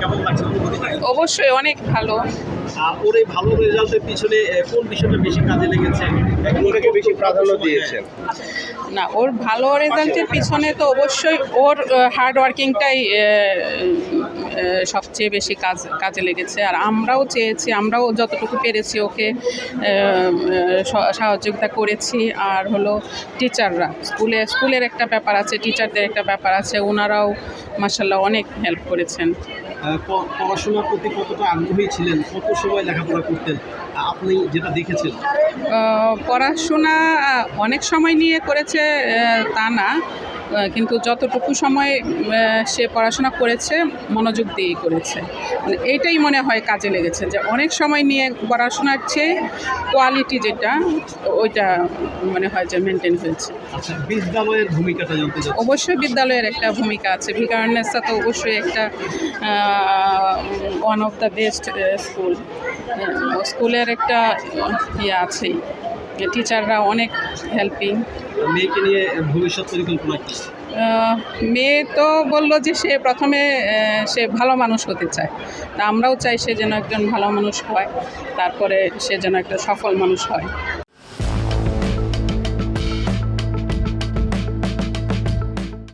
কেমন লাগছে অনুভূতিটা? অবশ্যই অনেক ভালো। ওর এই ভালো রেজাল্টের পিছনে কোন বিষয়টা বেশি কাজে লেগেছে? কোনটাকে বেশি প্রাধান্য দিয়েছেন? না, ওর ভালো রেজাল্টের পিছনে তো অবশ্যই ওর হার্ড ওয়ার্কিংটাই সবচেয়ে বেশি কাজে লেগেছে। আর আমরাও চেয়েছি, আমরাও যতটুকু পেরেছি ওকে সহযোগিতা করেছি। আর হলো টিচাররা, স্কুলের একটা ব্যাপার আছে, টিচারদের একটা ব্যাপার আছে, ওনারাও মাশাআল্লাহ অনেক হেল্প করেছেন। পড়াশোনার প্রতি কতটা আগ্রহী ছিলেন? কত সময় লেখাপড়া করতেন আপনি যেটা দেখেছেন? পড়াশোনা অনেক সময় নিয়ে করেছে তা না, কিন্তু যতটুকু সময় সে পড়াশোনা করেছে মনোযোগ দিয়েই করেছে। মানে এইটাই মনে হয় কাজে লেগেছে, যে অনেক সময় নিয়ে পড়াশোনার চেয়ে কোয়ালিটি যেটা ওইটা মনে হয় যে মেনটেন হয়েছে। আচ্ছা, বিদ্যালয়ের ভূমিকাটা জানতে চাচ্ছি। অবশ্যই বিদ্যালয়ের একটা ভূমিকা আছে। ভিকারুন্নেসা তো অবশ্যই একটা one of the best school. স্কুলের একটা ইয়ে আছেই, টিচাররা অনেক হেল্পিং। মেয়েকে নিয়ে ভবিষ্যৎ পরিকল্পনা কি? মেয়ে তো বললো যে সে প্রথমে সে ভালো মানুষ হতে চায়, তা আমরাও চাই সে যেন একজন ভালো মানুষ হয়, তারপরে সে যেন একটা সফল মানুষ হয়।